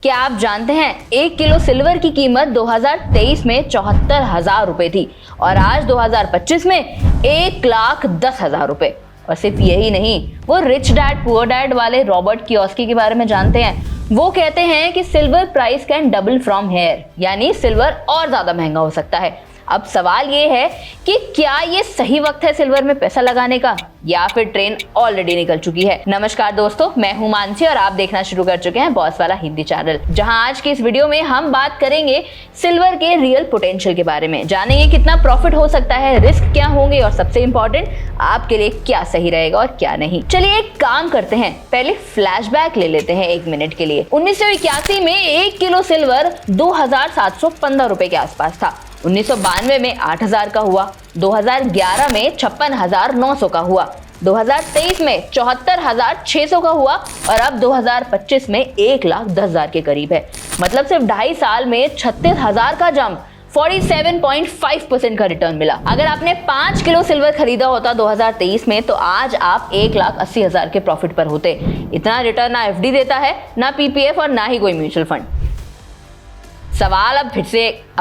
क्या आप जानते हैं 1 किलो सिल्वर की कीमत 2023 में 74,000 रुपए थी और आज 2025 में 1,10,000 रुपए। और सिर्फ यही नहीं, वो रिच डैड पुअर डैड वाले रॉबर्ट कियोसाकी के बारे में जानते हैं। वो कहते हैं कि silver price can double from here, यानी सिल्वर और ज्यादा महंगा हो सकता है। अब सवाल ये है कि क्या ये सही वक्त है सिल्वर में पैसा लगाने का, या फिर ट्रेन ऑलरेडी निकल चुकी है। नमस्कार दोस्तों, मैं हूं मानसी और आप देखना शुरू कर चुके हैं बॉस वाला हिंदी चैनल, जहां आज की इस वीडियो में हम बात करेंगे सिल्वर के रियल पोटेंशियल के बारे में। जानेंगे कितना प्रॉफिट हो सकता है, रिस्क क्या होंगे और सबसे इंपॉर्टेंट आपके लिए क्या सही रहेगा और क्या नहीं। चलिए एक काम करते हैं, पहले फ्लैशबैक ले लेते हैं 1 मिनट के लिए। 1981 में 1 किलो सिल्वर 2,715 रुपए के आसपास था। 1992 में 8,000 का हुआ, 2011 में 56,900 का हुआ, 2023 में 74,600 का हुआ और अब 2025 में 1,10,000 के करीब है। मतलब सिर्फ 2.5 साल में 36,000 का जंप, 47.5% का रिटर्न मिला। अगर आपने 5 किलो सिल्वर खरीदा होता 2023 में तो आज आप 1,80,000 के प्रॉफिट पर होते। इतना रिटर्न ना एफडी देता है, ना पीपीएफ और ना ही कोई म्यूचुअल फंड। सवाल अब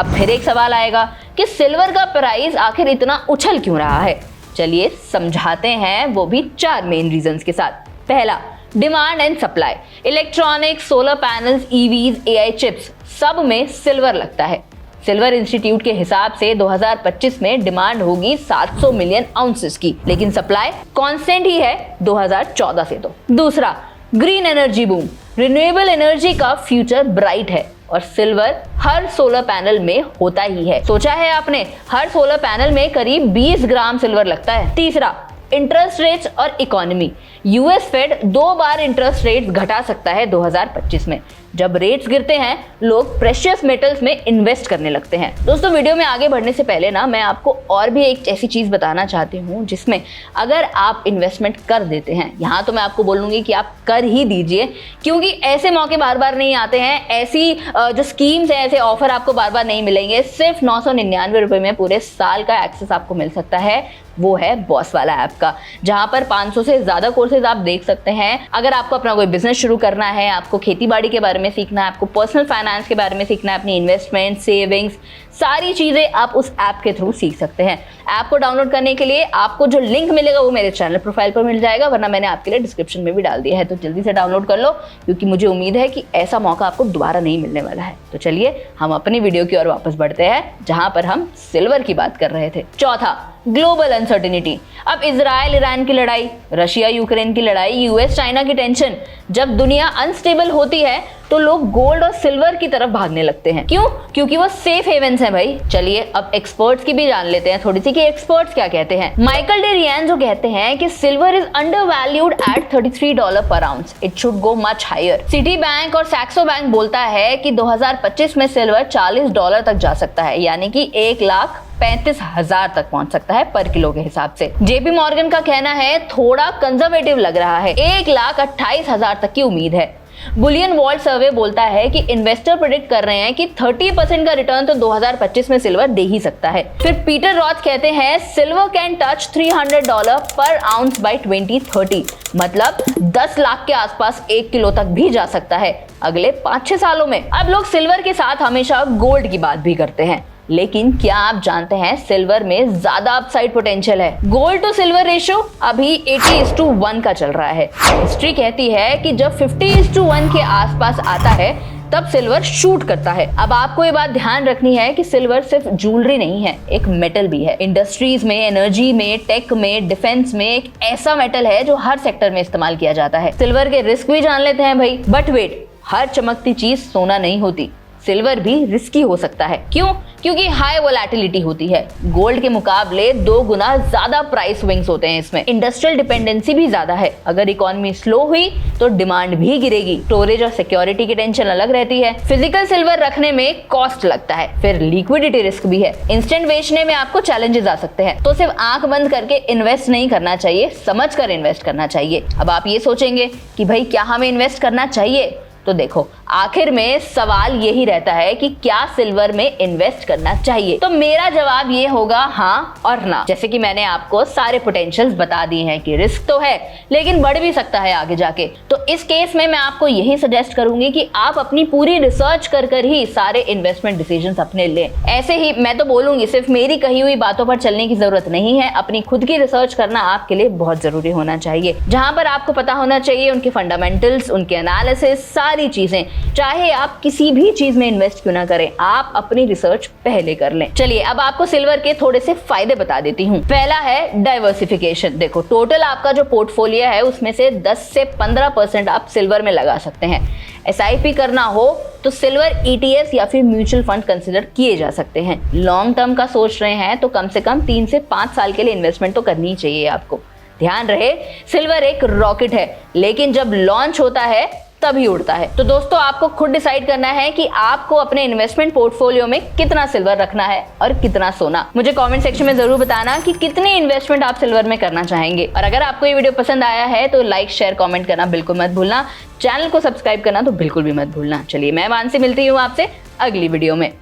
फिर एक सवाल आएगा कि सिल्वर का प्राइस आखिर इतना उछल क्यों रहा है। चलिए समझाते हैं, वो भी 4 मेन रीजंस के साथ। पहला, demand and supply. Electronics, solar panels, EVs, AI chips, सब में सिल्वर लगता है। सिल्वर इंस्टीट्यूट के हिसाब से 2025 में डिमांड होगी 700 मिलियन आउंसेस की, लेकिन सप्लाई कांस्टेंट ही है 2014 से। तो दूसरा, green energy boom. Renewable energy का फ्यूचर ब्राइट है और सिल्वर हर सोलर पैनल में होता ही है। सोचा है आपने, हर सोलर पैनल में करीब 20 ग्राम सिल्वर लगता है। तीसरा, इंटरेस्ट रेट्स और इकोनॉमी। यूएस फेड 2 बार इंटरेस्ट रेट्स घटा सकता है 2025 में। जब रेट्स गिरते हैं, लोग प्रेशियस मेटल्स में इन्वेस्ट करने लगते हैं। दोस्तों, वीडियो में आगे बढ़ने से पहले ना मैं आपको और भी एक ऐसी चीज बताना चाहती हूँ जिसमें अगर आप इन्वेस्टमेंट कर देते हैं, यहाँ तो मैं आपको बोलूंगी कि आप कर ही दीजिए, क्योंकि ऐसे मौके बार बार नहीं आते हैं। ऐसी जो स्कीम्स है, ऐसे ऑफर आपको बार बार नहीं मिलेंगे। सिर्फ 999 रुपए में पूरे साल का एक्सेस आपको मिल सकता है। वो है बॉस वाला ऐप का, जहां पर 500 से ज्यादा कोर्सेज आप देख सकते हैं। अगर आपको अपना कोई बिजनेस शुरू करना है, आपको खेती बाड़ी के बारे में सीखना है, आपको पर्सनल फाइनेंस के बारे में सीखना है, अपनी इन्वेस्टमेंट, सेविंग्स, सारी चीजें आप उस ऐप के थ्रू सीख सकते हैं। ऐप को डाउनलोड करने के लिए आपको जो लिंक मिलेगा वो मेरे चैनल प्रोफाइल पर मिल जाएगा, वरना मैंने आपके लिए डिस्क्रिप्शन में भी डाल दिया है। तो जल्दी से डाउनलोड कर लो, क्योंकि मुझे उम्मीद है कि ऐसा मौका आपको दोबारा नहीं मिलने वाला है। तो चलिए हम अपनी वीडियो की ओर वापस बढ़ते हैं, जहां पर हम सिल्वर की बात कर रहे थे। चौथा, ग्लोबल अनसर्टिनिटी। अब इजराइल ईरान की लड़ाई, रशिया यूक्रेन की लड़ाई, यूएस चाइना की टेंशन। जब दुनिया अनस्टेबल होती है तो लोग गोल्ड और सिल्वर की तरफ भागने लगते हैं। क्यों? क्योंकि वो सेफ हेवन्स हैं भाई। चलिए अब एक्सपर्ट्स की भी जान लेते हैं थोड़ी सी कि एक्सपर्ट्स क्या कहते हैं। माइकल डे रियान जो कहते हैं कि silver is undervalued at $33 per ounce, it should go much higher. Citibank और सैक्सो बैंक बोलता है कि 2025 में सिल्वर $40 तक जा सकता है, यानी कि 1,35,000 तक पहुंच सकता है पर किलो के हिसाब से। जेपी मॉर्गन का कहना है थोड़ा कंजर्वेटिव लग रहा है, 1,28,000 तक की उम्मीद है। बुलियन वॉल्ट सर्वे बोलता है कि इन्वेस्टर प्रेडिक्ट कर रहे हैं कि 30% का रिटर्न तो 2025 में सिल्वर दे ही सकता है। फिर पीटर रॉथ कहते हैं सिल्वर कैन टच $300 पर आउंस बाय 2030, मतलब 10 लाख के आसपास 1 किलो तक भी जा सकता है अगले 5-6 सालों में। अब लोग सिल्वर के साथ हमेशा गोल्ड की बात भी करते हैं, लेकिन क्या आप जानते हैं सिल्वर में ज्यादा अपसाइड पोटेंशियल है। गोल्ड टू सिल्वर रेशियो अभी 80:1 का चल रहा है। हिस्ट्री कहती है कि जब 50:1 के आसपास आता है तब सिल्वर शूट करता है। अब आपको ये बात ध्यान रखनी है कि सिल्वर सिर्फ ज्वेलरी नहीं है, एक मेटल भी है। इंडस्ट्रीज में, एनर्जी में, टेक में, डिफेंस में एक ऐसा मेटल है जो हर सेक्टर में इस्तेमाल किया जाता है। सिल्वर के रिस्क भी जान लेते हैं भाई। बट वेट, हर चमकती चीज सोना नहीं होती। सिल्वर भी रिस्की हो सकता है। क्यों? क्योंकि हाई वोलेटिलिटी होती है। गोल्ड के मुकाबले 2 गुना ज्यादा प्राइस स्विंग्स होते हैं इसमें। इंडस्ट्रियल डिपेंडेंसी भी ज्यादा है। अगर इकोनॉमी स्लो हुई तो डिमांड भी गिरेगी। स्टोरेज और सिक्योरिटी की टेंशन अलग रहती है। फिजिकल सिल्वर रखने में कॉस्ट लगता है, फिर लिक्विडिटी रिस्क भी है। इंस्टेंट बेचने में आपको चैलेंजेस आ सकते हैं। तो सिर्फ आंख बंद करके इन्वेस्ट नहीं करना चाहिए, समझ कर इन्वेस्ट करना चाहिए। अब आप ये सोचेंगे कि भाई क्या हमें इन्वेस्ट करना चाहिए? तो देखो, आखिर में सवाल यही रहता है कि क्या सिल्वर में इन्वेस्ट करना चाहिए। तो मेरा जवाब ये होगा हाँ और ना। जैसे कि मैंने आपको सारे पोटेंशियल्स बता दिए हैं कि रिस्क तो है लेकिन बढ़ भी सकता है आगे जाके। तो इस केस में मैं आपको यही सजेस्ट करूंगी कि आप अपनी पूरी रिसर्च कर ही सारे इन्वेस्टमेंट डिसीजंस अपने लें। ऐसे ही मैं तो बोलूंगी, सिर्फ मेरी कही हुई बातों पर चलने की जरूरत नहीं है, अपनी खुद की रिसर्च करना आपके लिए बहुत जरूरी होना चाहिए, जहां पर आपको पता होना चाहिए उनके फंडामेंटल्स, उनके एनालिसिस, सारी चीजें। चाहे आप किसी भी चीज में इन्वेस्ट क्यों ना करें, आप अपनी रिसर्च पहले कर लें। चलिए अब आपको सिल्वर के थोड़े से फायदे बता देती हूँ। पहला है डाइवर्सिफिकेशन। देखो, टोटल आपका जो पोर्टफोलियो है उसमें से 10 से 15% आप सिल्वर में लगा सकते हैं। SIP करना हो तो सिल्वर ETFs या फिर म्यूचुअल फंड कंसिडर किए जा सकते हैं। लॉन्ग टर्म का सोच रहे हैं तो कम से कम 3 से 5 साल के लिए इन्वेस्टमेंट तो करनी ही चाहिए आपको। ध्यान रहे, सिल्वर एक रॉकेट है, लेकिन जब लॉन्च होता है तभी उड़ता है। तो दोस्तों, आपको खुद डिसाइड करना है कि आपको अपने इन्वेस्टमेंट पोर्टफोलियो में कितना सिल्वर रखना है और कितना सोना। मुझे कमेंट सेक्शन में जरूर बताना कि कितनी इन्वेस्टमेंट आप सिल्वर में करना चाहेंगे। और अगर आपको ये वीडियो पसंद आया है तो लाइक, शेयर, कमेंट करना बिल्कुल मत भूलना। चैनल को सब्सक्राइब करना तो बिल्कुल भी मत भूलना। चलिए, मैं मानसी मिलती हूँ आपसे अगली वीडियो में।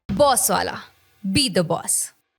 बॉस वाला, बी द बॉस।